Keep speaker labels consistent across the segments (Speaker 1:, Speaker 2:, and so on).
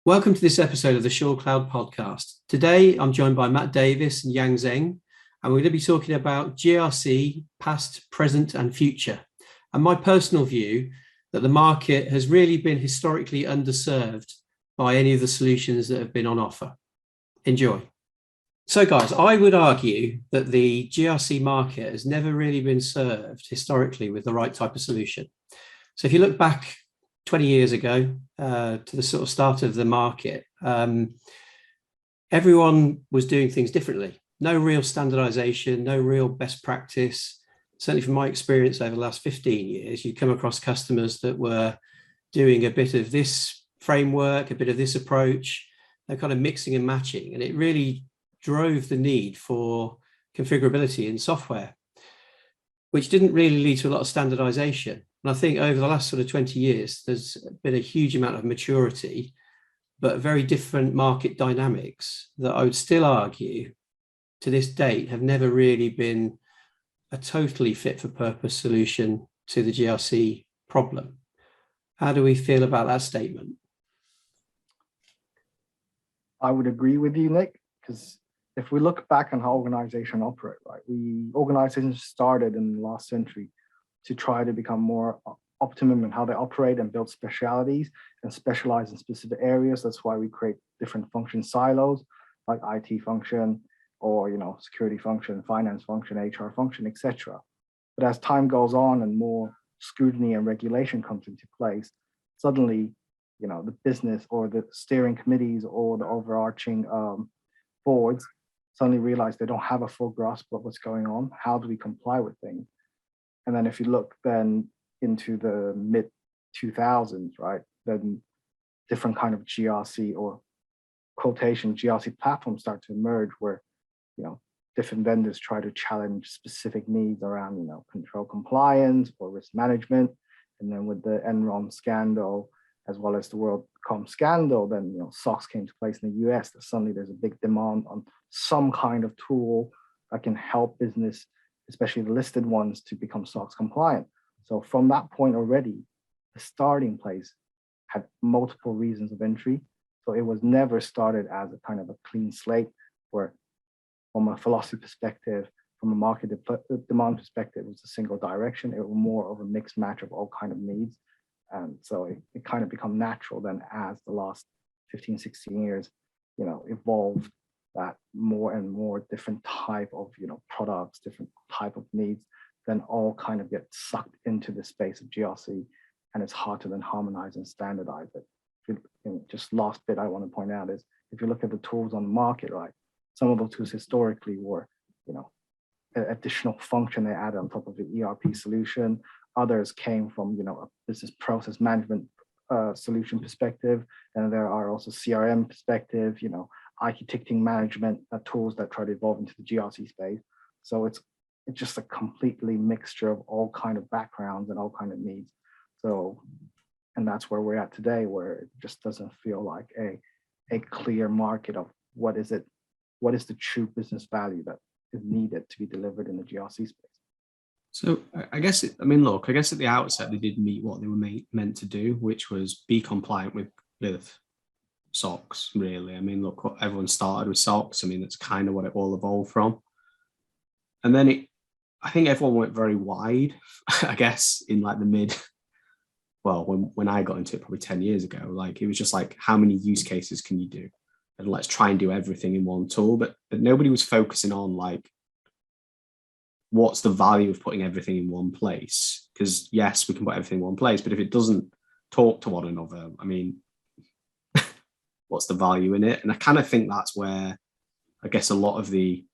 Speaker 1: Welcome to this episode of the SureCloud podcast. Today, I'm joined by Davies and Yang Zheng, and we're going to be talking about GRC, past, present, and future. And my personal view that the market has really been historically underserved by any of the solutions that have been on offer. Enjoy. So guys, I would argue that the GRC market has never really been served historically with the right type of solution. So if you look back 20 years ago to the sort of start of the market, everyone was doing things differently. No real standardization, no real best practice. Certainly from my experience over the last 15 years, you come across customers that were doing a bit of this framework, a bit of this approach. They're kind of mixing and matching, and it really drove the need for configurability in software, which didn't really lead to a lot of standardization. And I think over the last sort of 20 years, there's been a huge amount of maturity, but very different market dynamics that I would still argue to this date have never really been a totally fit for purpose solution to the GRC problem. How do we feel about that statement?
Speaker 2: I would agree with you, Nick, because if we look back on how organizations operate, right, organizations started in the last century to try to become more optimum in how they operate and build specialities and specialize in specific areas. That's why we create different function silos like IT function or security function, finance function, HR function, etc. But as time goes on and more scrutiny and regulation comes into place, suddenly the business or the steering committees or the overarching boards suddenly realize they don't have a full grasp of what's going on. How do we comply with things? And then if you look then into the mid 2000s, right, then different kind of GRC or quotation GRC platforms start to emerge where, different vendors try to challenge specific needs around, control compliance or risk management. And then with the Enron scandal, as well as the WorldCom scandal, then, SOX came to place in the US, that suddenly there's a big demand on some kind of tool that can help business, especially the listed ones, to become SOX compliant. So from that point already, the starting place had multiple reasons of entry. So it was never started as a kind of a clean slate where from a philosophy perspective, from a market demand perspective, it was a single direction. It was more of a mixed match of all kind of needs. And so it kind of become natural then as the last 15, 16 years, evolved that more and more different type of, products, different type of needs, then all kind of get sucked into the space of GRC, and it's hard to then harmonize and standardize it. Just last bit I want to point out is if you look at the tools on the market, right, some of those tools historically were, additional function they added on top of the ERP solution. Others came from, a business process management solution perspective, and there are also CRM perspective, IT ticketing management tools that try to evolve into the GRC space. So it's just a completely mixture of all kind of backgrounds and all kind of needs. So, and that's where we're at today, where it just doesn't feel like a clear market of what is the true business value that is needed to be delivered in the GRC space.
Speaker 1: So I guess at the outset, they did meet what they were meant to do, which was be compliant with SOX, really. Look, everyone started with SOX. That's kind of what it all evolved from. And then I think everyone went very wide, I guess, in like the mid, well, when I got into it probably 10 years ago, like it was just like, how many use cases can you do? And let's try and do everything in one tool. But nobody was focusing on like, what's the value of putting everything in one place? Because yes, we can put everything in one place, but if it doesn't talk to one another, what's the value in it? And I kind of think that's where I guess a lot of the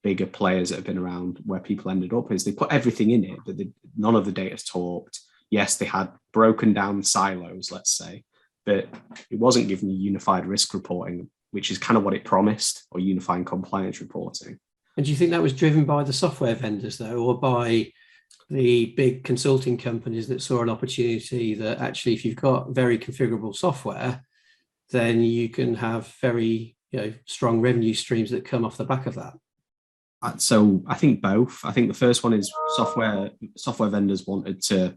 Speaker 1: bigger players that have been around, where people ended up, is they put everything in it, but none of the data talked. Yes, they had broken down silos, let's say, but it wasn't giving you unified risk reporting, which is kind of what it promised, or unifying compliance reporting. And do you think that was driven by the software vendors, though, or by the big consulting companies that saw an opportunity that actually, if you've got very configurable software, then you can have very strong revenue streams that come off the back of that?
Speaker 3: So I think both. I think the first one is software vendors wanted to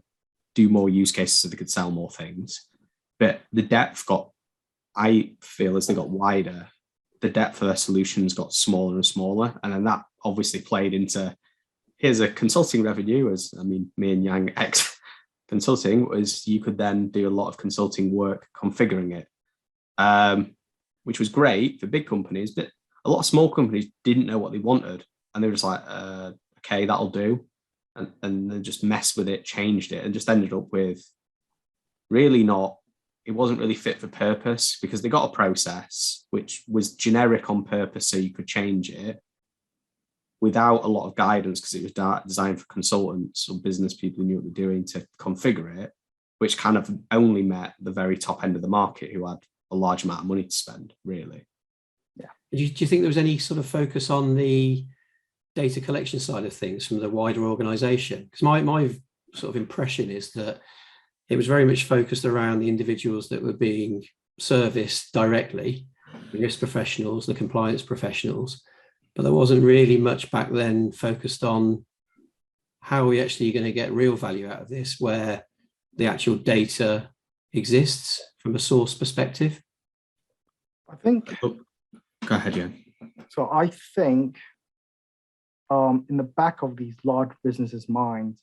Speaker 3: do more use cases so they could sell more things, but the depth got I feel as they got wider, the depth of their solutions got smaller and smaller. And then that obviously played into, here's a consulting revenue, as I mean, me and Yang X consulting, was you could then do a lot of consulting work configuring it, which was great for big companies, but a lot of small companies didn't know what they wanted. And they were just like, okay, that'll do. And they just messed with it, changed it, and just ended up with really not, it wasn't really fit for purpose, because they got a process which was generic on purpose so you could change it without a lot of guidance, because it was designed for consultants or business people who knew what they're doing to configure it, which kind of only met the very top end of the market who had a large amount of money to spend, really.
Speaker 1: Yeah. Do you think there was any sort of focus on the data collection side of things from the wider organization? Because my sort of impression is that it was very much focused around the individuals that were being serviced directly, the risk professionals, the compliance professionals, but there wasn't really much back then focused on how are we actually going to get real value out of this, where the actual data exists from a source perspective.
Speaker 2: I think.
Speaker 3: Go ahead, Jan.
Speaker 2: So I think in the back of these large businesses' minds,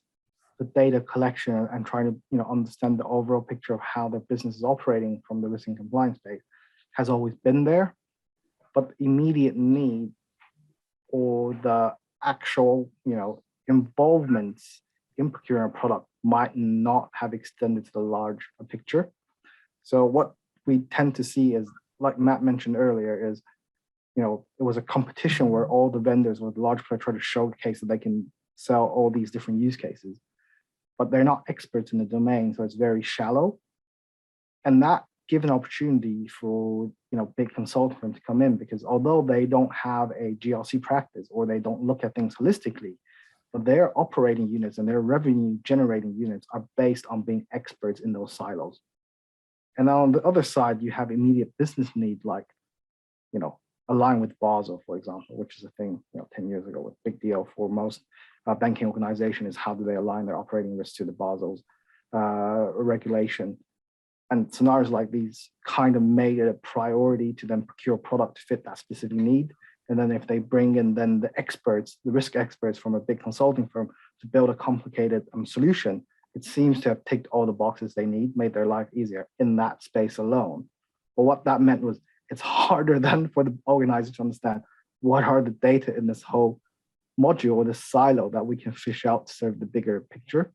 Speaker 2: the data collection and trying to understand the overall picture of how their business is operating from the risk and compliance space has always been there, but the immediate need or the actual involvements in procuring a product might not have extended to the large picture. So what we tend to see is, like Matt mentioned earlier, is it was a competition where all the vendors or the large players try to showcase that they can sell all these different use cases, but they're not experts in the domain, so it's very shallow. And that gives an opportunity for big consulting firms to come in, because although they don't have a GRC practice or they don't look at things holistically, but their operating units and their revenue generating units are based on being experts in those silos. And on the other side, you have immediate business need, like align with Basel, for example, which is a thing 10 years ago was a big deal for most banking organizations, is how do they align their operating risk to the Basel's regulation. And scenarios like these kind of made it a priority to then procure product to fit that specific need. And then if they bring in then the experts, the risk experts from a big consulting firm to build a complicated solution, it seems to have ticked all the boxes they need, made their life easier in that space alone. But what that meant was it's harder then for the organizer to understand what are the data in this whole module or this silo that we can fish out to serve the bigger picture.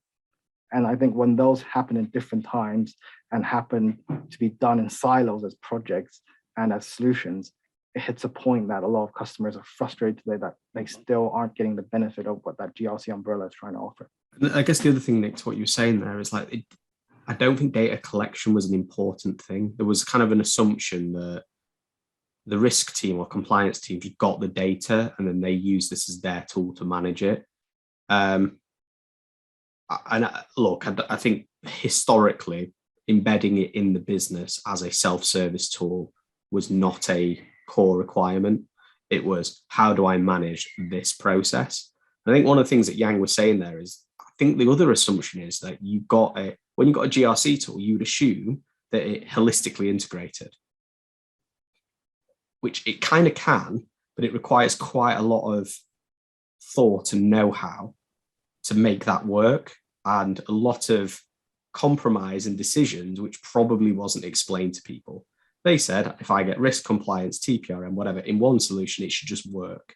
Speaker 2: And I think when those happen in different times and happen to be done in silos as projects and as solutions, it hits a point that a lot of customers are frustrated today that they still aren't getting the benefit of what that GRC umbrella is trying to offer.
Speaker 3: I guess the other thing, Nick, to what you were saying there is I don't think data collection was an important thing. There was kind of an assumption that the risk team or compliance team just got the data and then they use this as their tool to manage it. And look, I think historically embedding it in the business as a self-service tool was not a core requirement. It was, how do I manage this process? And I think one of the things that Yang was saying there is, I think the other assumption is that when you've got a GRC tool, you would assume that it holistically integrated, which it kind of can, but it requires quite a lot of thought and know-how to make that work, and a lot of compromise and decisions, which probably wasn't explained to people. They said, if I get risk compliance, TPRM, whatever, in one solution, it should just work.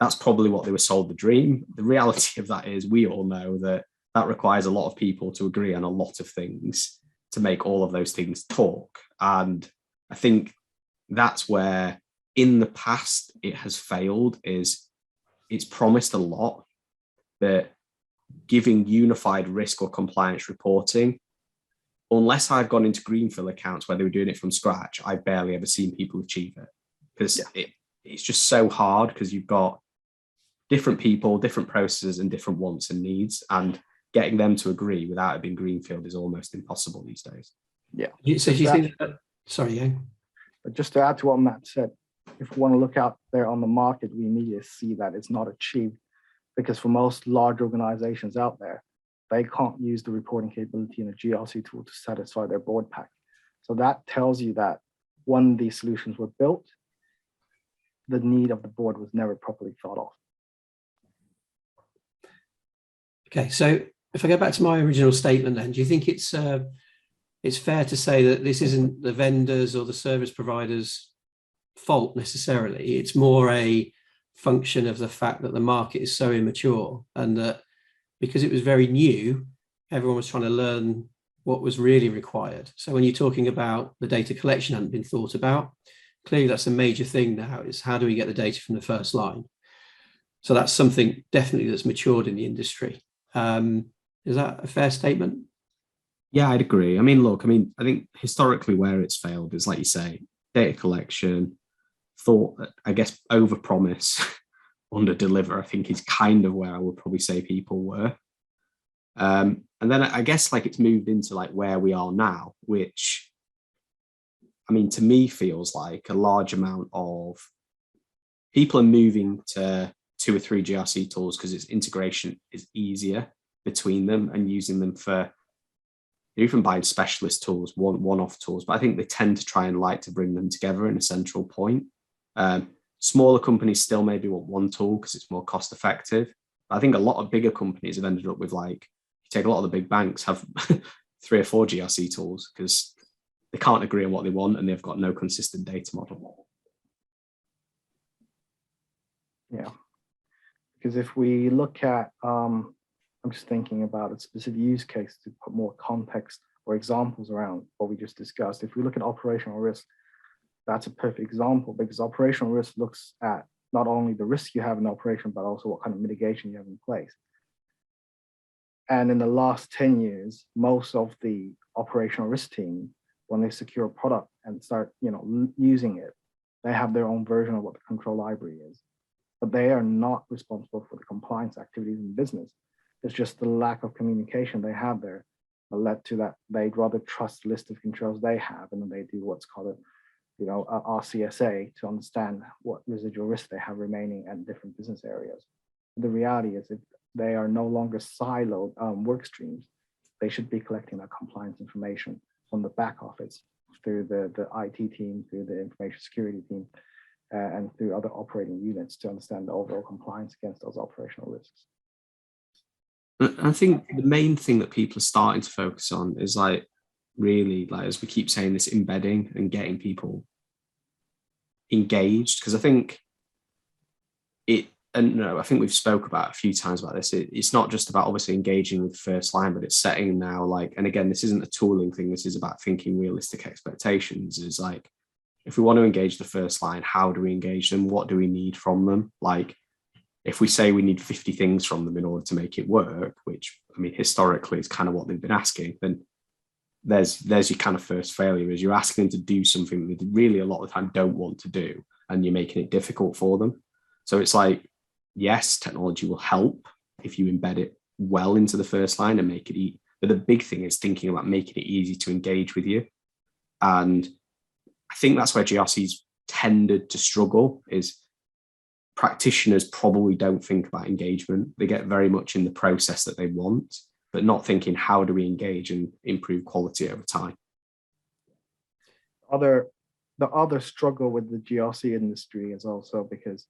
Speaker 3: That's probably what they were sold the dream. The reality of that is we all know that requires a lot of people to agree on a lot of things to make all of those things talk. And I think that's where in the past it has failed, is it's promised a lot, that giving unified risk or compliance reporting, unless I've gone into greenfield accounts where they were doing it from scratch, I've barely ever seen people achieve it, because it's just so hard, because you've got different people, different processes and different wants and needs, and getting them to agree without it being greenfield is almost impossible these days.
Speaker 1: Yeah. So do you think that, sorry, Yang?
Speaker 2: But just to add to what Matt said, if we want to look out there on the market, we immediately see that it's not achieved, because for most large organizations out there, they can't use the reporting capability in a GRC tool to satisfy their board pack. So that tells you that when these solutions were built, the need of the board was never properly thought of.
Speaker 1: Okay, so if I go back to my original statement then, do you think it's fair to say that this isn't the vendors or the service providers' fault necessarily? It's more a function of the fact that the market is so immature, and that because it was very new, everyone was trying to learn what was really required. So when you're talking about the data collection hadn't been thought about, clearly that's a major thing now, is how do we get the data from the first line? So that's something definitely that's matured in the industry. Is that a fair statement?
Speaker 3: Yeah, I'd agree. I mean, look, I think historically where it's failed is, like you say, data collection, thought, I guess, overpromise, under-deliver, I think is kind of where I would probably say people were. And then I guess like it's moved into like where we are now, which, I mean, to me feels like a large amount of people are moving to 2 or 3 GRC tools because its integration is easier between them, and using them for even buying specialist tools, one-off tools. But I think they tend to try and like to bring them together in a central point. Smaller companies still maybe want one tool because it's more cost effective. But I think a lot of bigger companies have ended up with, like, you take a lot of the big banks have 3 or 4 GRC tools because they can't agree on what they want and they've got no consistent data model.
Speaker 2: Yeah, because if we look at, I'm just thinking about a specific use case to put more context or examples around what we just discussed. If we look at operational risk, that's a perfect example, because operational risk looks at not only the risk you have in operation, but also what kind of mitigation you have in place. And in the last 10 years, most of the operational risk team, when they secure a product and start, using it, they have their own version of what the control library is, but they are not responsible for the compliance activities in business. It's just the lack of communication they have there that led to that. They'd rather trust the list of controls they have, and then they do what's called a RCSA to understand what residual risk they have remaining at different business areas. The reality is, if they are no longer siloed work streams, they should be collecting that compliance information from the back office through the IT team, through the information security team, and through other operating units to understand the overall compliance against those operational risks.
Speaker 3: I think the main thing that people are starting to focus on is, like, really, like, as we keep saying, this embedding and getting people engaged. Because I think I think we've spoke about a few times about this. It's not just about obviously engaging with first line, but it's setting now, like, and again, this isn't a tooling thing. This is about thinking realistic expectations. Is like, if we want to engage the first line, how do we engage them? What do we need from them? Like, if we say we need 50 things from them in order to make it work, which, I mean, historically is kind of what they've been asking, then there's your kind of first failure, is you're asking them to do something that they really a lot of the time don't want to do, and you're making it difficult for them. So it's like, yes, technology will help if you embed it well into the first line and make it easy. But the big thing is thinking about making it easy to engage with you. And I think that's where GRCs tended to struggle, is practitioners probably don't think about engagement. They get very much in the process that they want, but not thinking, how do we engage and improve quality over time?
Speaker 2: The other struggle with the GRC industry is also because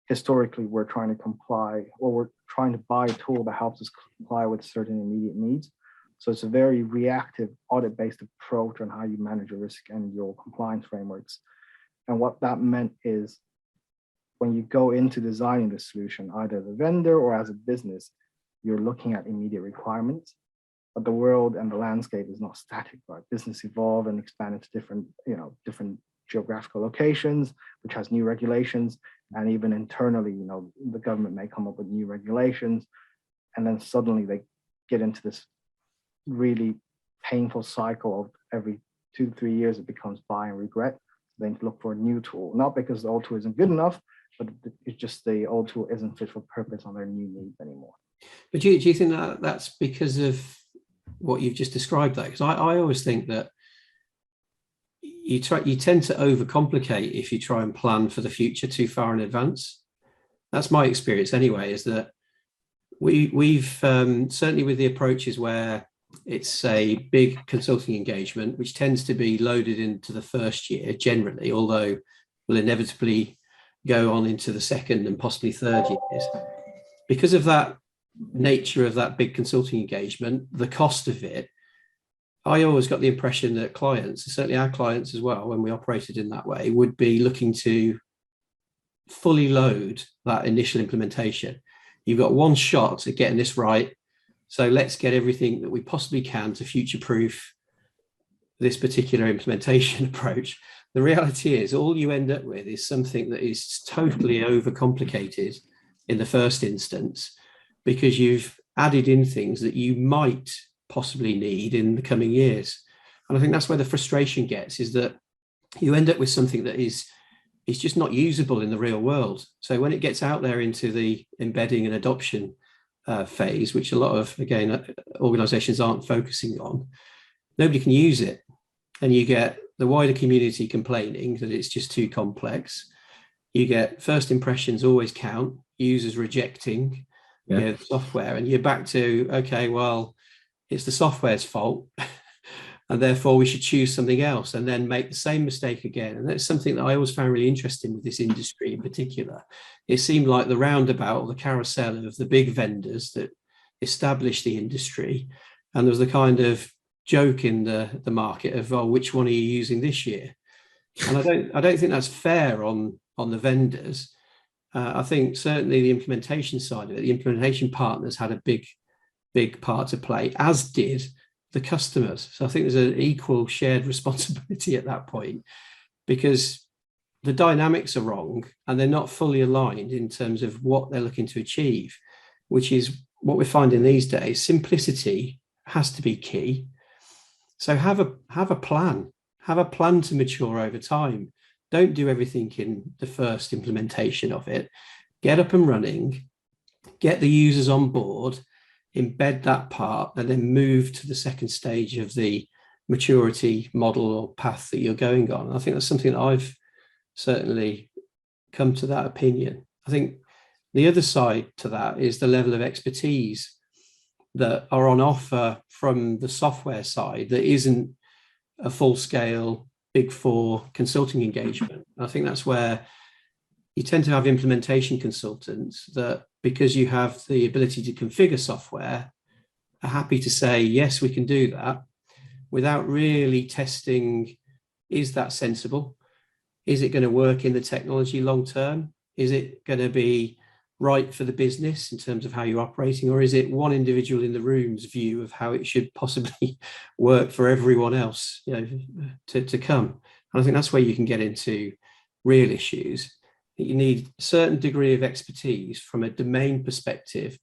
Speaker 2: historically we're trying to comply, or we're trying to buy a tool that helps us comply with certain immediate needs. So it's a very reactive, audit-based approach on how you manage your risk and your compliance frameworks. And what that meant is, when you go into designing the solution, either as a vendor or as a business, you're looking at immediate requirements. But the world and the landscape is not static, right? Business evolve and expand into different geographical locations, which has new regulations. And even internally, the government may come up with new regulations. And then suddenly they get into this really painful cycle of every 2 to 3 years, it becomes buy and regret. Then look for a new tool, not because the old tool isn't good enough, but it's just the old tool isn't fit for purpose on their new needs anymore.
Speaker 1: But do you think that that's because of what you've just described, though? Because I always think that you tend to overcomplicate if you try and plan for the future too far in advance. That's my experience anyway, is that we've certainly with the approaches where It's a big consulting engagement, which tends to be loaded into the first year generally, although will inevitably go on into the second and possibly third years. Because of that nature of that big consulting engagement, the cost of it, I always got the impression that clients, certainly our clients as well, when we operated in that way, would be looking to fully load that initial implementation. You've got one shot at getting this right, so let's get everything that we possibly can to future-proof this particular implementation approach. The reality is all you end up with is something that is totally overcomplicated in the first instance, because you've added in things that you might possibly need in the coming years. And I think that's where the frustration gets, is that you end up with something that is just not usable in the real world. So when it gets out there into the embedding and adoption phase, which a lot of, again, organizations aren't focusing on, nobody can use it. And you get the wider community complaining that it's just too complex. You get first impressions always count, users rejecting the software, and you're back to, okay, well, it's the software's fault, and therefore we should choose something else, and then make the same mistake again. And that's something that I always found really interesting with this industry in particular. It seemed like the roundabout, or the carousel of the big vendors that established the industry, and there was the kind of joke in the market of, oh, which one are you using this year? And I don't think that's fair on the vendors. I think certainly the implementation side of it, the implementation partners had a big part to play, as did the customers. So I think there's an equal shared responsibility at that point, because the dynamics are wrong and they're not fully aligned in terms of what they're looking to achieve, which is what we're finding these days. Simplicity has to be key. So have a plan to mature over time. Don't do everything in the first implementation of it. Get up and running, get the users on board, embed that part, and then move to the second stage of the maturity model or path that you're going on. I think that's something that I've certainly come to that opinion. I think the other side to that is the level of expertise that are on offer from the software side that isn't a full-scale Big Four consulting engagement. I think that's where you tend to have implementation consultants that, because you have the ability to configure software, are happy to say, yes, we can do that, without really testing, is that sensible? Is it going to work in the technology long term? Is it going to be right for the business in terms of how you're operating? Or is it one individual in the room's view of how it should possibly work for everyone else, to come? And I think that's where you can get into real issues. You need a certain degree of expertise from a domain perspective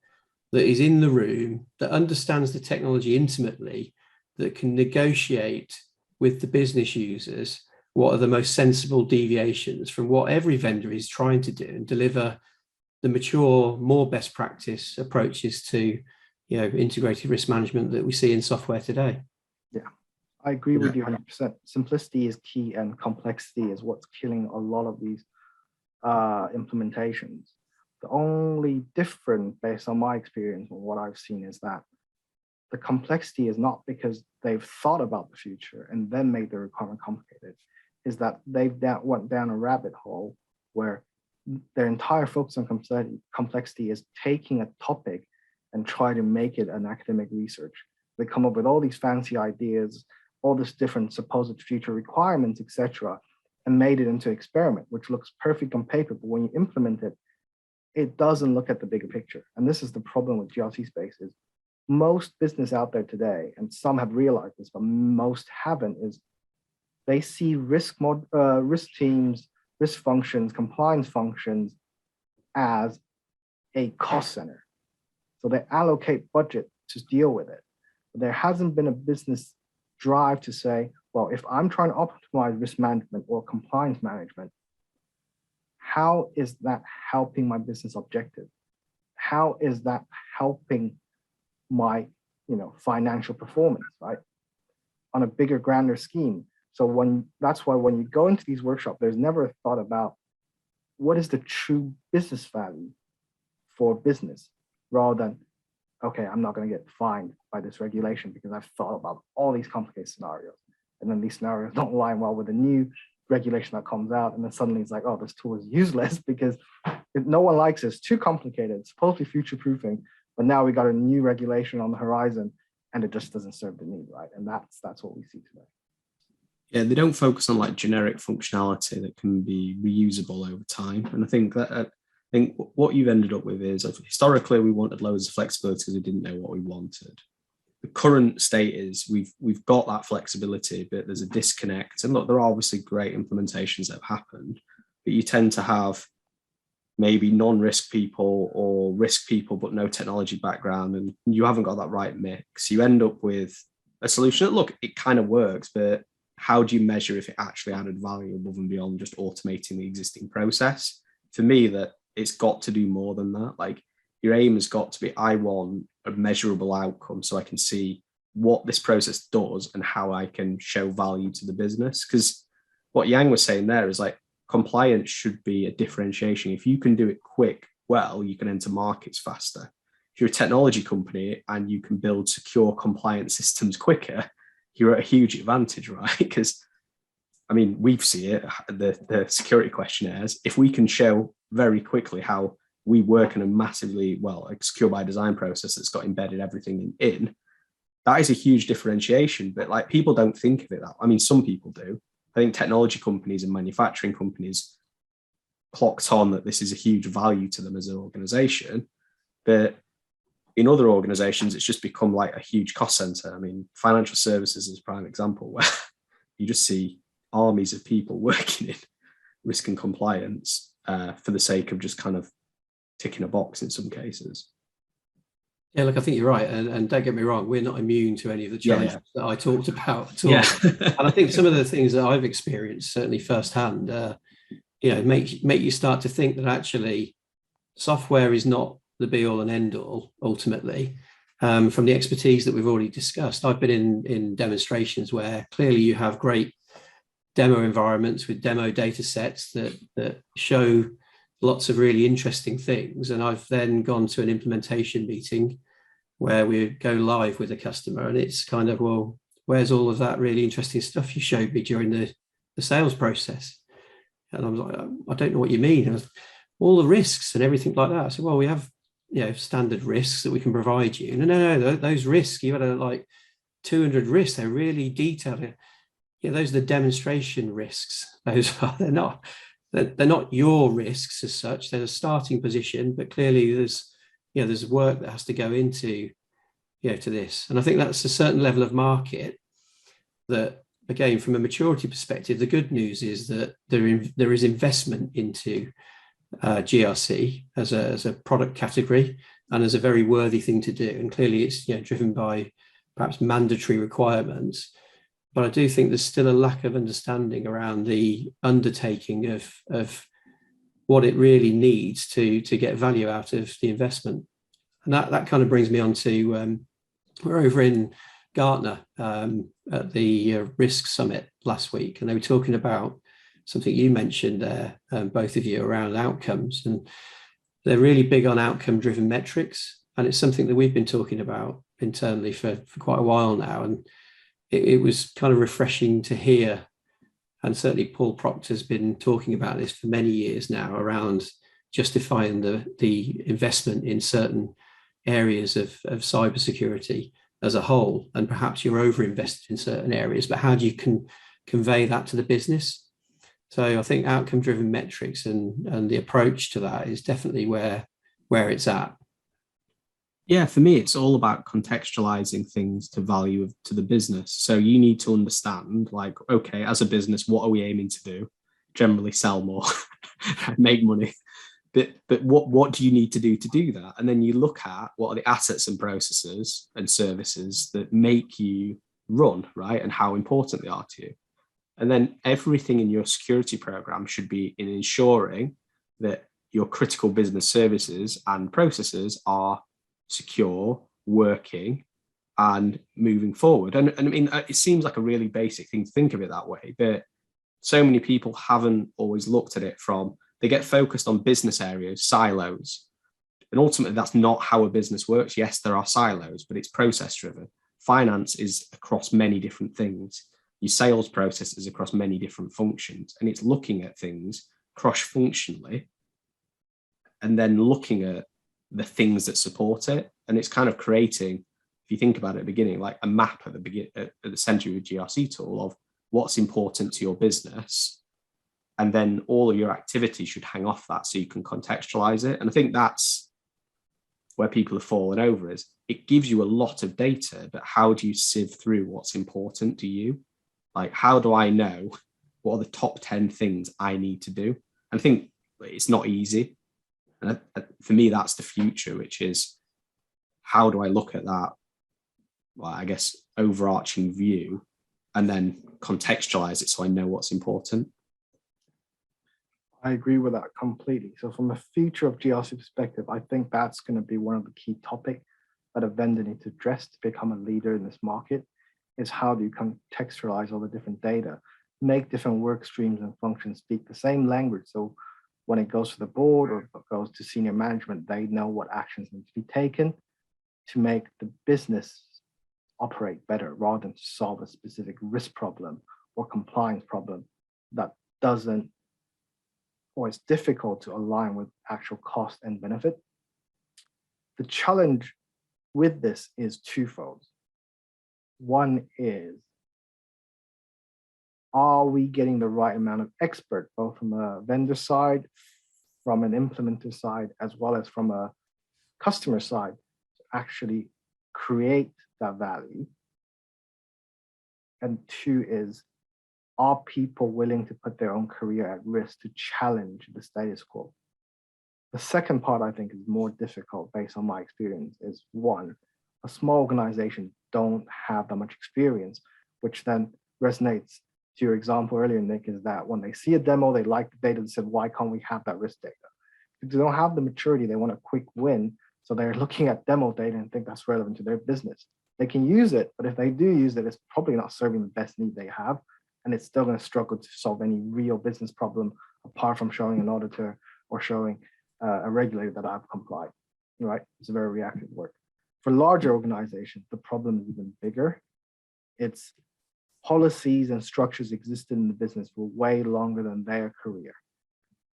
Speaker 1: that is in the room, that understands the technology intimately, that can negotiate with the business users what are the most sensible deviations from what every vendor is trying to do, and deliver the mature, more best practice approaches to integrated risk management that we see in software today.
Speaker 2: Yeah, I agree with you 100%. Simplicity is key, and complexity is what's killing a lot of these implementations. The only difference, based on my experience and what I've seen, is that the complexity is not because they've thought about the future and then made the requirement complicated, is that they've went down a rabbit hole where their entire focus on complexity is taking a topic and try to make it an academic research. They come up with all these fancy ideas, all this different supposed future requirements, etc., and made it into an experiment, which looks perfect on paper, but when you implement it, it doesn't look at the bigger picture. And this is the problem with GRC spaces. Most business out there today, and some have realized this, but most haven't, is they see risk teams, risk functions, compliance functions as a cost center. So they allocate budget to deal with it. But there hasn't been a business drive to say, well, if I'm trying to optimize risk management or compliance management, how is that helping my business objective? How is that helping my financial performance, right? On a bigger, grander scheme. So that's why when you go into these workshops, there's never a thought about what is the true business value for business, rather than okay, I'm not going to get fined by this regulation because I've thought about all these complicated scenarios. And then these scenarios don't align well with the new regulation that comes out. And then suddenly it's like, oh, this tool is useless because no one likes it. It's too complicated. It's supposed to be future proofing, but now we got a new regulation on the horizon and it just doesn't serve the need, right? And that's what we see today.
Speaker 3: Yeah, they don't focus on like generic functionality that can be reusable over time. And I think what you've ended up with is, historically we wanted loads of flexibility because we didn't know what we wanted. The current state is we've got that flexibility, but there's a disconnect. And look, there are obviously great implementations that have happened, but you tend to have maybe non-risk people or risk people, but no technology background, and you haven't got that right mix. You end up with a solution that, look, it kind of works, but how do you measure if it actually added value above and beyond just automating the existing process? For me, that it's got to do more than that. Like, your aim has got to be, I want a measurable outcome so I can see what this process does and how I can show value to the business. Because what Yang was saying there is like, compliance should be a differentiation. If you can do it quick, well, you can enter markets faster. If you're a technology company and you can build secure compliance systems quicker, you're at a huge advantage, right? Because, I mean, we've seen it, the security questionnaires. If we can show very quickly how we work in a massively, well, a secure by design process that's got embedded everything in, that is a huge differentiation. But like, people don't think of it that. I mean, some people do. I think technology companies and manufacturing companies clocked on that this is a huge value to them as an organization. But in other organizations, it's just become like a huge cost center. I mean, financial services is a prime example where you just see armies of people working in risk and compliance for the sake of just kind of ticking a box in some cases.
Speaker 1: Yeah, look, I think you're right. And don't get me wrong, we're not immune to any of the challenges that I talked about at all.
Speaker 3: Yeah.
Speaker 1: And I think some of the things that I've experienced, certainly firsthand, make you start to think that actually software is not the be all and end all, ultimately. From the expertise that we've already discussed, I've been in demonstrations where clearly you have great demo environments with demo data sets that show lots of really interesting things. And I've then gone to an implementation meeting where we go live with a customer, and it's kind of, well, where's all of that really interesting stuff you showed me during the sales process? And I was like, I don't know what you mean. All the risks and everything like that. I said, well, we have standard risks that we can provide you. No, those risks, you had like 200 risks. They're really detailed. Yeah, those are the demonstration risks. They're not your risks as such. They're a starting position, but clearly there's work that has to go into to this. And I think that's a certain level of market that, again, from a maturity perspective, the good news is that there is investment into GRC as a product category and as a very worthy thing to do. And clearly it's driven by perhaps mandatory requirements. But I do think there's still a lack of understanding around the undertaking of what it really needs to get value out of the investment. And that kind of brings me on to, we're over in Gartner at the Risk Summit last week, and they were talking about something you mentioned there, both of you, around outcomes. And they're really big on outcome-driven metrics. And it's something that we've been talking about internally for quite a while now. And it was kind of refreshing to hear, and certainly Paul Proctor's been talking about this for many years now, around justifying the investment in certain areas of cybersecurity as a whole, and perhaps you're over-invested in certain areas, but how do you convey that to the business? So I think outcome-driven metrics and the approach to that is definitely where it's at.
Speaker 3: Yeah, for me, it's all about contextualizing things to value to the business. So you need to understand, like, okay, as a business, what are we aiming to do? Generally sell more, make money. But what do you need to do that? And then you look at what are the assets and processes and services that make you run, right? And how important they are to you. And then everything in your security program should be in ensuring that your critical business services and processes are secure, working, and moving forward. And I mean, it seems like a really basic thing to think of it that way, but so many people haven't always looked at it from, they get focused on business areas, silos, And ultimately, that's not how a business works. Yes, there are silos, but it's process driven. Finance is across many different things. Your sales process is across many different functions, and it's looking at things cross-functionally and then looking at the things that support it. And it's kind of creating, if you think about it at the beginning, like a map at the center of a GRC tool of what's important to your business. And then all of your activity should hang off that so you can contextualize it. And I think that's where people have fallen over, is it gives you a lot of data, but how do you sieve through what's important to you? Like, how do I know what are the top 10 things I need to do? And I think it's not easy. And for me, that's the future, which is how do I look at that, well, I guess, overarching view and then contextualize it so I know what's important.
Speaker 2: I agree with that completely. So from a future of GRC perspective, I think that's going to be one of the key topics that a vendor needs to address to become a leader in this market, is how do you contextualize all the different data, make different work streams and functions speak the same language. So when it goes to the board or goes to senior management, they know what actions need to be taken to make the business operate better, rather than to solve a specific risk problem or compliance problem that doesn't, or it's difficult to align with actual cost and benefit. The challenge with this is twofold. One is, are we getting the right amount of expert, both from a vendor side, from an implementer side, as well as from a customer side, to actually create that value? And two is, are people willing to put their own career at risk to challenge the status quo? The second part, I think, is more difficult based on my experience, is one, a small organization don't have that much experience, which then resonates to your example earlier, Nick, is that when they see a demo, they like the data, they said, why can't we have that risk data? If they don't have the maturity, they want a quick win. So they're looking at demo data and think that's relevant to their business. They can use it, but if they do use it, it's probably not serving the best need they have. And it's still going to struggle to solve any real business problem apart from showing an auditor or showing a regulator that I've complied, right? It's a very reactive work. For larger organizations, the problem is even bigger. It's policies and structures existed in the business for way longer than their career.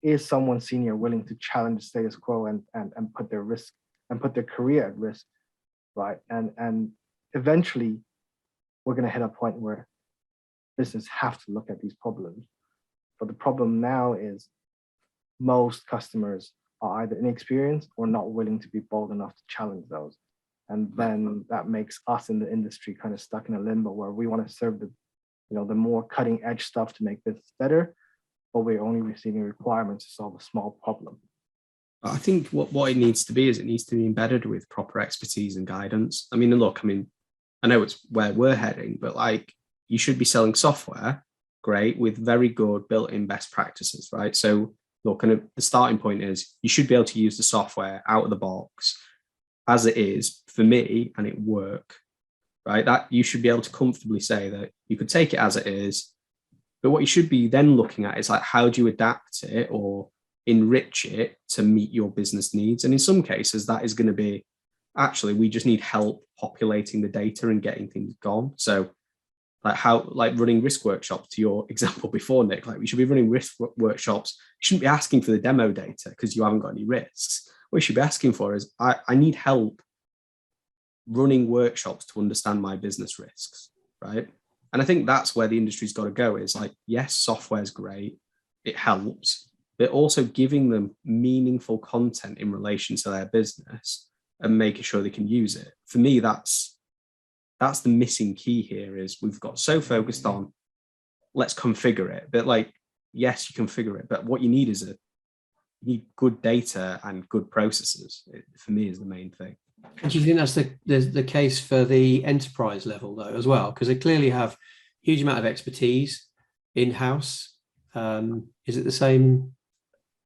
Speaker 2: Is someone senior willing to challenge the status quo and put their risk and put their career at risk, right? And eventually, we're going to hit a point where business have to look at these problems. But the problem now is most customers are either inexperienced or not willing to be bold enough to challenge those. And then that makes us in the industry kind of stuck in a limbo where we want to serve the, the more cutting edge stuff to make business better, but we're only receiving requirements to solve a small problem.
Speaker 3: I think what it needs to be is it needs to be embedded with proper expertise and guidance. I mean, look, I know it's where we're heading, but like, you should be selling software, great, with very good built-in best practices, right? So look, kind of the starting point is you should be able to use the software out of the box as it is for me, and it work, right? That you should be able to comfortably say that you could take it as it is, but what you should be then looking at is like, how do you adapt it or enrich it to meet your business needs? And in some cases, that is going to be, actually, we just need help populating the data and getting things gone. So like running risk workshops, to your example before, Nick, like we should be running risk workshops. You shouldn't be asking for the demo data because you haven't got any risks. What you should be asking for is, I need help running workshops to understand my business risks, right? And I think that's where the industry's got to go, is like, yes, software's great, it helps, but also giving them meaningful content in relation to their business and making sure they can use it. For me, that's the missing key here, is we've got so focused on let's configure it, but like, yes, you configure it, but what you need is you need good data and good processes. It, for me, is the main thing.
Speaker 1: Do you think that's the case for the enterprise level though as well? Because they clearly have a huge amount of expertise in-house. Is it the same?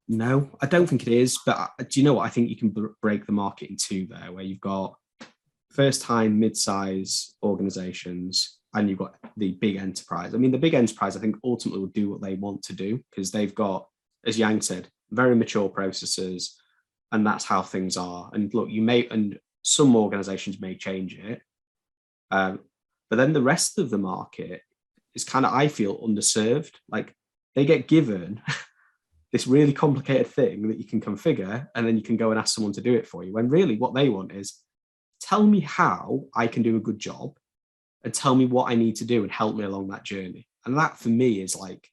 Speaker 3: No, I don't think it is. But do you know what? I think you can break the market in two there, where you've got first-time mid-size organizations and you've got the big enterprise. I mean, the big enterprise, I think, ultimately will do what they want to do because they've got, as Yang said, very mature processes. and that's how things are. And look, and some organizations may change it, but then the rest of the market is kind of, I feel, underserved. Like, they get given this really complicated thing that you can configure, and then you can go and ask someone to do it for you, when really what they want is, tell me how I can do a good job and tell me what I need to do and help me along that journey. And that for me is like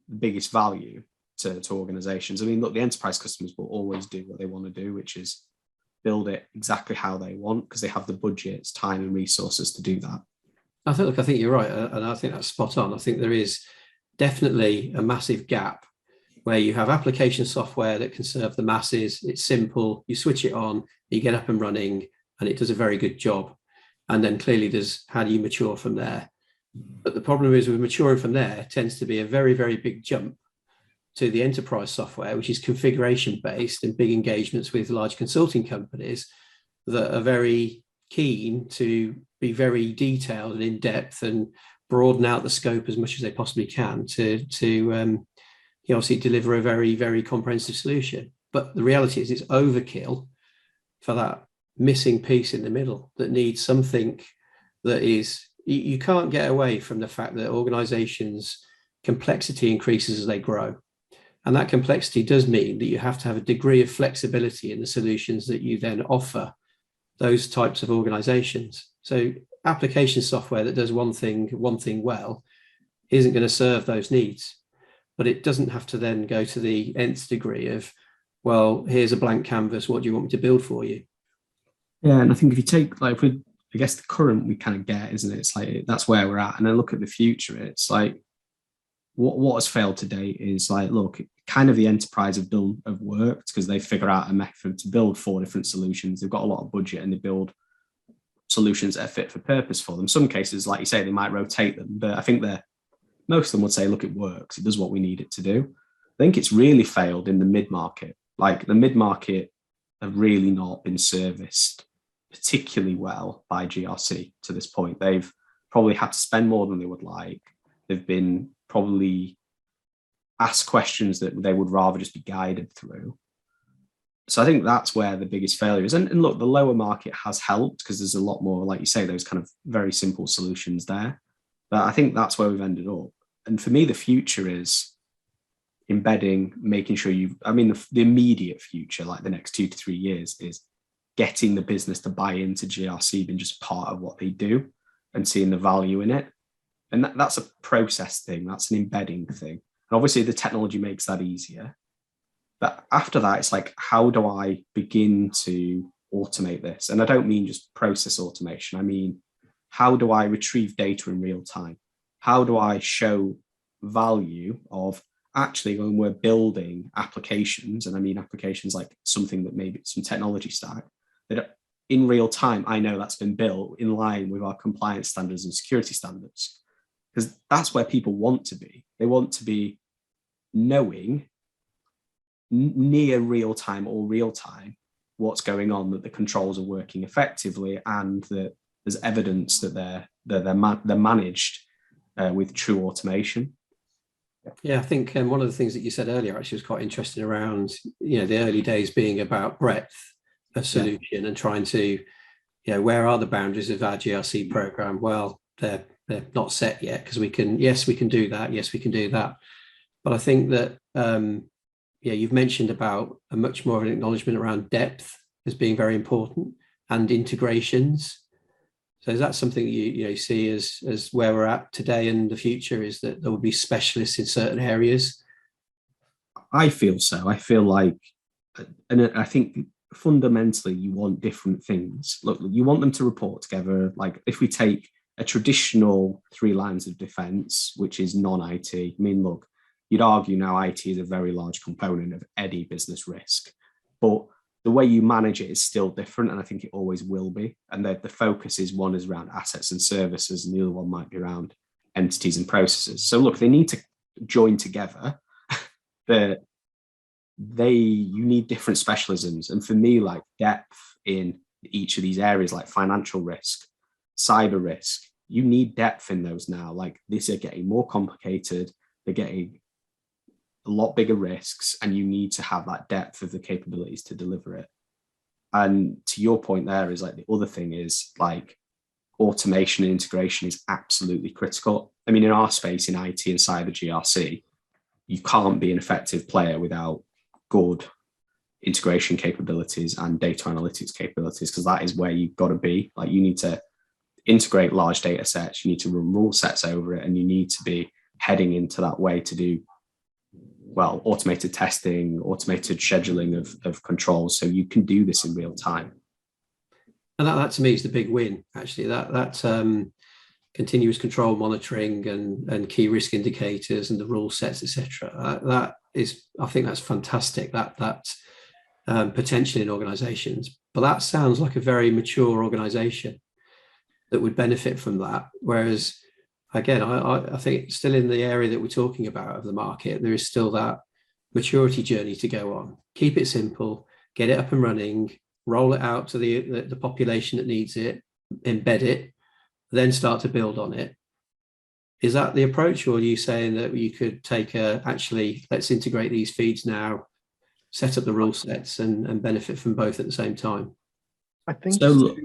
Speaker 3: the biggest value to organizations. I mean, look, the enterprise customers will always do what they want to do, which is build it exactly how they want, because they have the budgets, time and resources to do that.
Speaker 1: I think you're right. And I think that's spot on. I think there is definitely a massive gap where you have application software that can serve the masses. It's simple. You switch it on, you get up and running, and it does a very good job. And then clearly there's, how do you mature from there? But the problem is, with maturing from there tends to be a very, very big jump to the enterprise software, which is configuration based and big engagements with large consulting companies that are very keen to be very detailed and in depth and broaden out the scope as much as they possibly can to obviously deliver a very, very comprehensive solution. But the reality is, it's overkill for that missing piece in the middle that needs something that is, you can't get away from the fact that organizations' complexity increases as they grow. And that complexity does mean that you have to have a degree of flexibility in the solutions that you then offer those types of organizations. So application software that does one thing well isn't going to serve those needs. But it doesn't have to then go to the nth degree of, well, here's a blank canvas, what do you want me to build for you?
Speaker 3: Yeah, and I think if you take, like, I guess the current we kind of get, isn't it? It's like, that's where we're at. And then look at the future. It's like, what has failed to date is, like, look, kind of the enterprise have worked because they figure out a method to build 4 different solutions. They've got a lot of budget and they build solutions that are fit for purpose for them. Some cases, like you say, they might rotate them, but I think most of them would say, look, it works. It does what we need it to do. I think it's really failed in the mid-market. Like, the mid-market have really not been serviced particularly well by GRC to this point. They've probably had to spend more than they would like. They've been probably asked questions that they would rather just be guided through. So I think that's where the biggest failure is. And look, the lower market has helped because there's a lot more, like you say, those kind of very simple solutions there. But I think that's where we've ended up. And for me, the future is embedding, making sure the immediate future, like the next 2 to 3 years, is getting the business to buy into GRC being just part of what they do and seeing the value in it. And that's a process thing. That's an embedding thing. And obviously the technology makes that easier. But after that, it's like, how do I begin to automate this? And I don't mean just process automation. I mean, how do I retrieve data in real time? How do I show value of actually when we're building applications, and I mean applications like something that maybe some technology stack, that in real time, I know that's been built in line with our compliance standards and security standards. Because that's where people want to be. They want to be knowing near real time or real time what's going on, that the controls are working effectively, and that there's evidence that they're managed with true automation.
Speaker 1: Yeah, I think one of the things that you said earlier actually was quite interesting around, the early days being about breadth of solution and trying to, where are the boundaries of our GRC program? Well, they're not set yet, because we can do that. Yes, we can do that. But I think that, you've mentioned about a much more of an acknowledgement around depth as being very important, and integrations. So is that something you see as where we're at today and the future, is that there will be specialists in certain areas?
Speaker 3: I feel so. I feel like, and I think fundamentally you want different things. Look, you want them to report together. Like, if we take a traditional 3 lines of defense, which is non-IT, I mean, look, you'd argue now IT is a very large component of any business risk, but the way you manage it is still different, and I think it always will be. And the focus is, one is around assets and services, and the other one might be around entities and processes. So look, they need to join together. You need different specialisms. And for me, like, depth in each of these areas, like financial risk, cyber risk, you need depth in those now. Like, these are getting more complicated. They're getting a lot bigger risks, and you need to have that depth of the capabilities to deliver it. And to your point there is like the other thing is like automation and integration is absolutely critical. I mean, in our space, in IT and cyber GRC, you can't be an effective player without good integration capabilities and data analytics capabilities, because that is where you've got to be. Like, you need to integrate large data sets, you need to run rule sets over it, and you need to be heading into that way to do, well, automated testing, automated scheduling of controls, so you can do this in real time.
Speaker 1: And that to me is the big win, actually, that continuous control monitoring and key risk indicators and the rule sets, etc. That is, I think that's fantastic, that potential in organizations. But that sounds like a very mature organization that would benefit from that. Whereas, again, I think still in the area that we're talking about of the market, there is still that maturity journey to go on. Keep it simple, get it up and running, roll it out to the population that needs it, embed it, then start to build on it. Is that the approach, or are you saying that you could take actually, let's integrate these feeds now, set up the rule sets and benefit from both at the same time?
Speaker 2: I think
Speaker 3: so.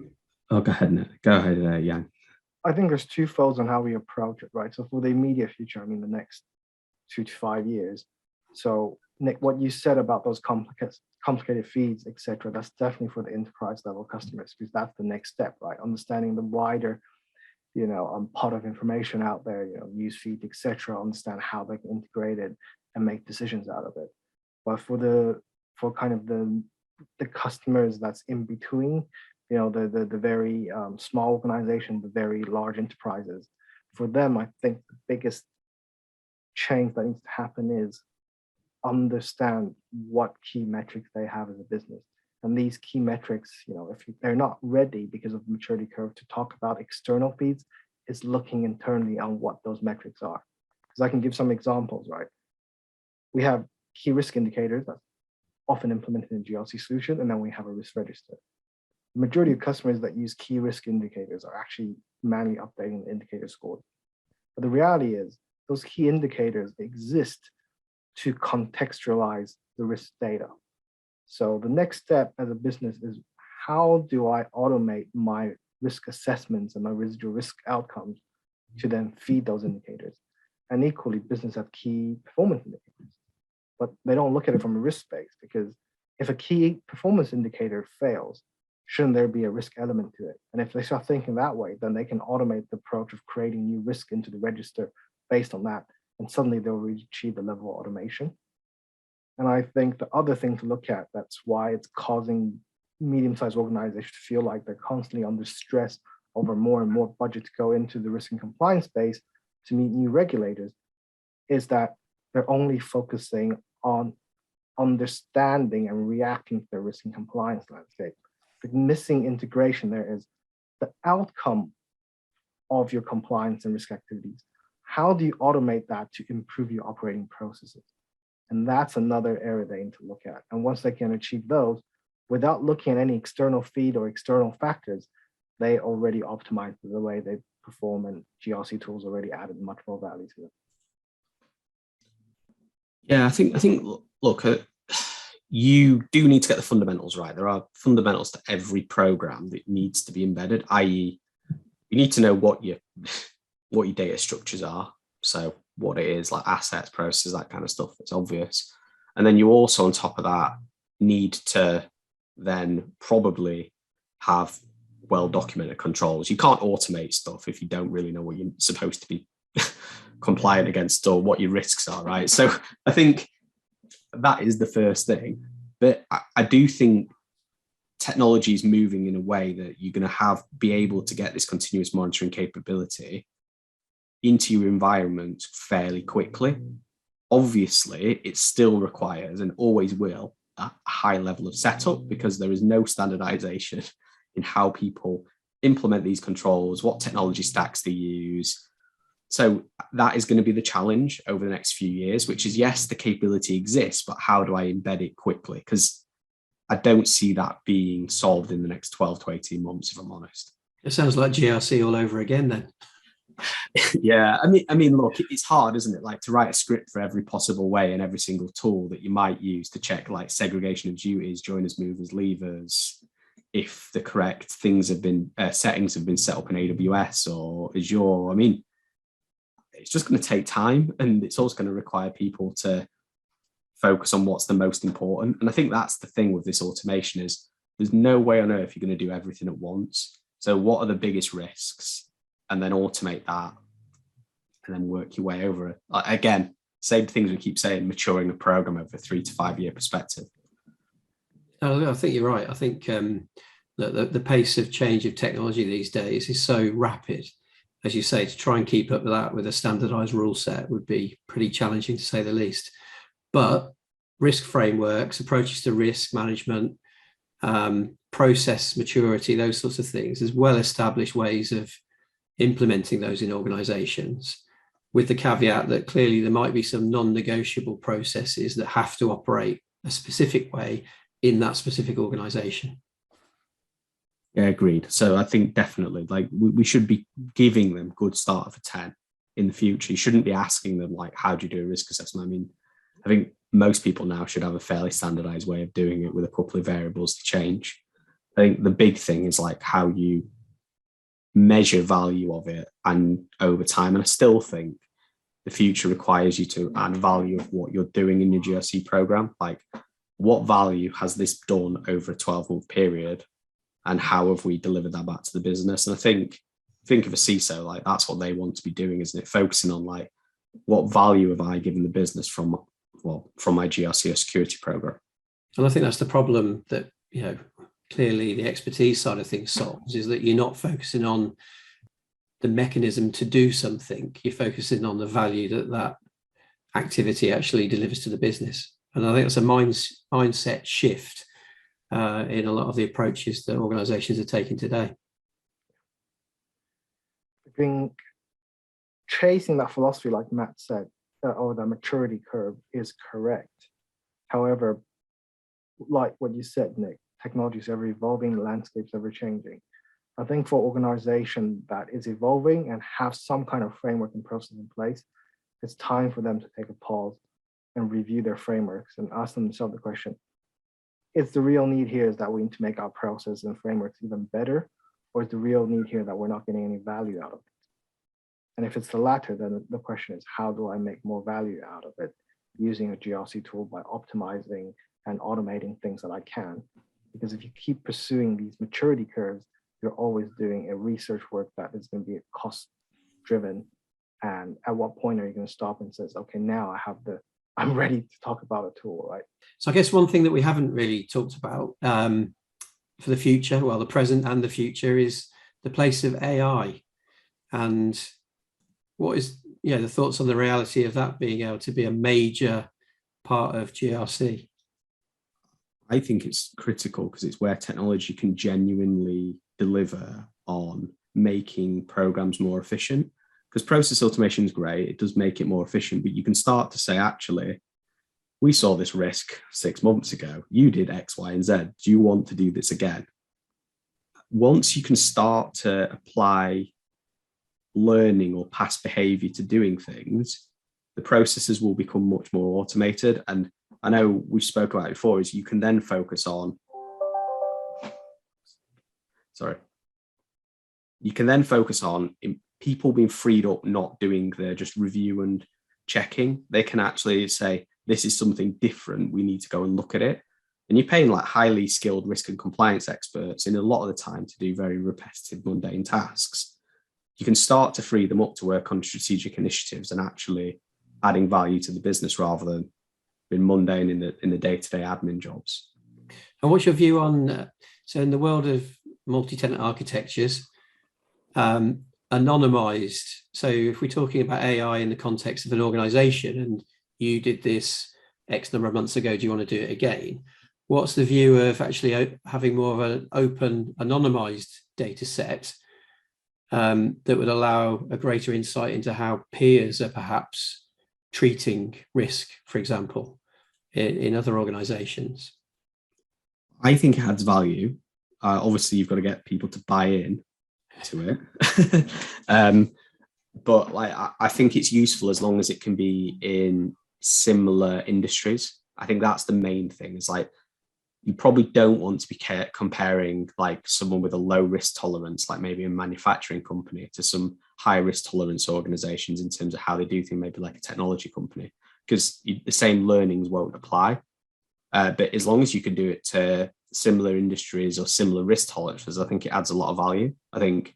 Speaker 3: Oh, go ahead, Nick. Go ahead, Yang.
Speaker 2: I think there's two folds on how we approach it, right? So for the immediate future, I mean, the next 2 to 5 years. So Nick, what you said about those complicated feeds, etc., that's definitely for the enterprise level customers, because that's the next step, right? Understanding the wider, pot of information out there, news feed, etc., understand how they can integrate it and make decisions out of it. But for kind of the customers that's in between, the very small organization, the very large enterprises, for them, I think the biggest change that needs to happen is understand what key metrics they have as a business. And these key metrics, if they're not ready because of the maturity curve to talk about external feeds, is looking internally on what those metrics are. Because I can give some examples, right? We have key risk indicators that's often implemented in GRC Solution, and then we have a risk register. The majority of customers that use key risk indicators are actually manually updating the indicator score. But the reality is those key indicators exist to contextualize the risk data. So the next step as a business is, how do I automate my risk assessments and my residual risk outcomes to then feed those indicators? And equally, business have key performance indicators, but they don't look at it from a risk space, because if a key performance indicator fails, shouldn't there be a risk element to it? And if they start thinking that way, then they can automate the approach of creating new risk into the register based on that. And suddenly they'll achieve the level of automation. And I think the other thing to look at, that's why it's causing medium-sized organizations to feel like they're constantly under stress over more and more budget to go into the risk and compliance space to meet new regulators, is that they're only focusing on understanding and reacting to the risk and compliance landscape. The missing integration there is the outcome of your compliance and risk activities. How do you automate that to improve your operating processes? And that's another area they need to look at. And once they can achieve those, without looking at any external feed or external factors, they already optimized the way they perform, and GRC tools already added much more value to it.
Speaker 3: Yeah, I think. Look, you do need to get the fundamentals right. There are fundamentals to every program that needs to be embedded, i.e., you need to know what your data structures are. So what it is, like assets, processes, that kind of stuff, it's obvious. And then you also, on top of that, need to then probably have well-documented controls. You can't automate stuff if you don't really know what you're supposed to be compliant against or what your risks are, right? So I think that is the first thing. But I do think technology is moving in a way that you're going to be able to get this continuous monitoring capability into your environment fairly quickly. Obviously, it still requires, and always will, a high level of setup, because there is no standardization in how people implement these controls, what technology stacks they use. So that is going to be the challenge over the next few years, which is, yes, the capability exists, but how do I embed it quickly? Because I don't see that being solved in the next 12 to 18 months, if I'm honest.
Speaker 1: It sounds like GRC all over again then.
Speaker 3: Yeah, I mean, look, it's hard, isn't it? Like to write a script for every possible way and every single tool that you might use to check like segregation of duties, joiners, movers, leavers, if the correct things have been settings have been set up in AWS or Azure. I mean, it's just going to take time, and it's also going to require people to focus on what's the most important. And I think that's the thing with this automation is there's no way on earth you're going to do everything at once. So what are the biggest risks? And then automate that and then work your way over it. Again, same things we keep saying, maturing a program over a 3 to 5 year perspective.
Speaker 1: I think you're right. I think the pace of change of technology these days is so rapid. As you say, to try and keep up with that with a standardized rule set would be pretty challenging to say the least. But risk frameworks, approaches to risk management, process maturity, those sorts of things, as well-established ways of implementing those in organizations, with the caveat that clearly there might be some non-negotiable processes that have to operate a specific way in that specific organization.
Speaker 3: Yeah, agreed. So I think definitely like we should be giving them good start for 10 in the future. You shouldn't be asking them like, how do you do a risk assessment? I mean, I think most people now should have a fairly standardized way of doing it with a couple of variables to change. I think the big thing is like how you measure value of it and over time. And I still think the future requires you to add value of what you're doing in your GRC program. Like what value has this done over a 12-month period? And how have we delivered that back to the business? And I think of a CISO, like that's what they want to be doing, isn't it? Focusing on like, what value have I given the business from my GRC or security program?
Speaker 1: And I think that's the problem that, clearly the expertise side of things solves, is that you're not focusing on the mechanism to do something. You're focusing on the value that activity actually delivers to the business. And I think it's a mindset shift in a lot of the approaches that organizations are taking today.
Speaker 2: I think chasing that philosophy, like Matt said, or the maturity curve is correct. However, like what you said, Nick, technology is ever evolving, landscapes ever changing. I think for organization that is evolving and have some kind of framework and process in place, it's time for them to take a pause and review their frameworks and ask themselves the question, is the real need here is that we need to make our process and frameworks even better, or is the real need here that we're not getting any value out of it? And if it's the latter, then the question is, how do I make more value out of it using a GRC tool by optimizing and automating things that I can? Because if you keep pursuing these maturity curves, you're always doing a research work that is going to be cost driven. And at what point are you going to stop and says, okay, now I'm ready to talk about a tool, right?
Speaker 1: So I guess one thing that we haven't really talked about for the future, well, the present and the future, is the place of AI. And what is the thoughts on the reality of that being able to be a major part of GRC?
Speaker 3: I think it's critical because it's where technology can genuinely deliver on making programs more efficient. Because process automation is great, it does make it more efficient, but you can start to say, actually, we saw this risk 6 months ago. You did X, Y, and Z. Do you want to do this again? Once you can start to apply learning or past behavior to doing things, the processes will become much more automated. And I know we spoke about it before, is you can then focus on, people being freed up, not doing the just review and checking. They can actually say, this is something different. We need to go and look at it. And you're paying like highly skilled risk and compliance experts in a lot of the time to do very repetitive, mundane tasks. You can start to free them up to work on strategic initiatives and actually adding value to the business rather than being mundane in the day-to-day admin jobs.
Speaker 1: And what's your view on, so in the world of multi-tenant architectures, anonymized? So if we're talking about AI in the context of an organization and you did this X number of months ago, do you want to do it again? What's the view of actually having more of an open anonymized data set that would allow a greater insight into how peers are perhaps treating risk, for example, in other organizations?
Speaker 3: I think it adds value. Obviously, you've got to get people to buy in to it. but like I think it's useful as long as it can be in similar industries. I think that's the main thing. Is like you probably don't want to be comparing like someone with a low risk tolerance, like maybe a manufacturing company, to some high risk tolerance organizations in terms of how they do things, maybe like a technology company, because the same learnings won't apply. But as long as you can do it to similar industries or similar risk tolerances, I think it adds a lot of value. I think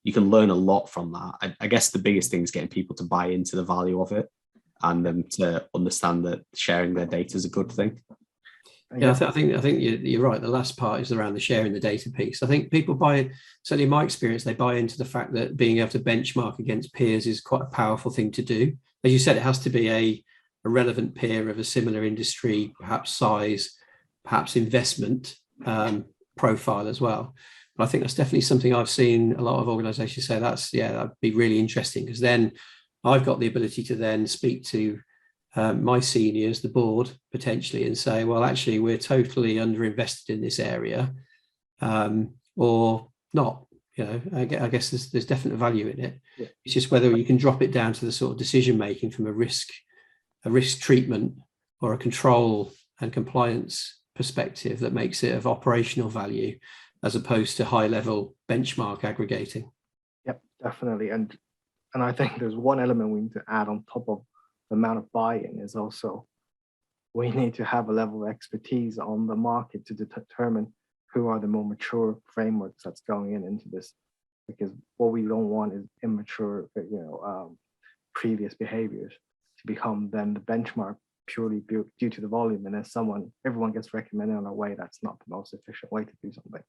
Speaker 3: you can learn a lot from that. I guess the biggest thing is getting people to buy into the value of it and them to understand that sharing their data is a good thing.
Speaker 1: Yeah, I think you're right. The last part is around the sharing the data piece. I think people buy, certainly in my experience, they buy into the fact that being able to benchmark against peers is quite a powerful thing to do. As you said, it has to be a relevant peer of a similar industry, perhaps size, perhaps investment profile as well. But I think that's definitely something I've seen a lot of organizations say that'd be really interesting, because then I've got the ability to then speak to my seniors, the board, potentially, and say, well, actually, we're totally underinvested in this area, or not. I guess there's definite value in it.
Speaker 2: Yeah.
Speaker 1: It's just whether you can drop it down to the sort of decision making from a risk treatment or a control and compliance perspective that makes it of operational value, as opposed to high level benchmark aggregating.
Speaker 2: Yep, definitely. And I think there's one element we need to add on top of the amount of buy-in is also we need to have a level of expertise on the market to determine who are the more mature frameworks that's going into this, because what we don't want is immature, previous behaviors to become then the benchmark purely due to the volume, and then everyone gets recommended on a way that's not the most efficient way to do something.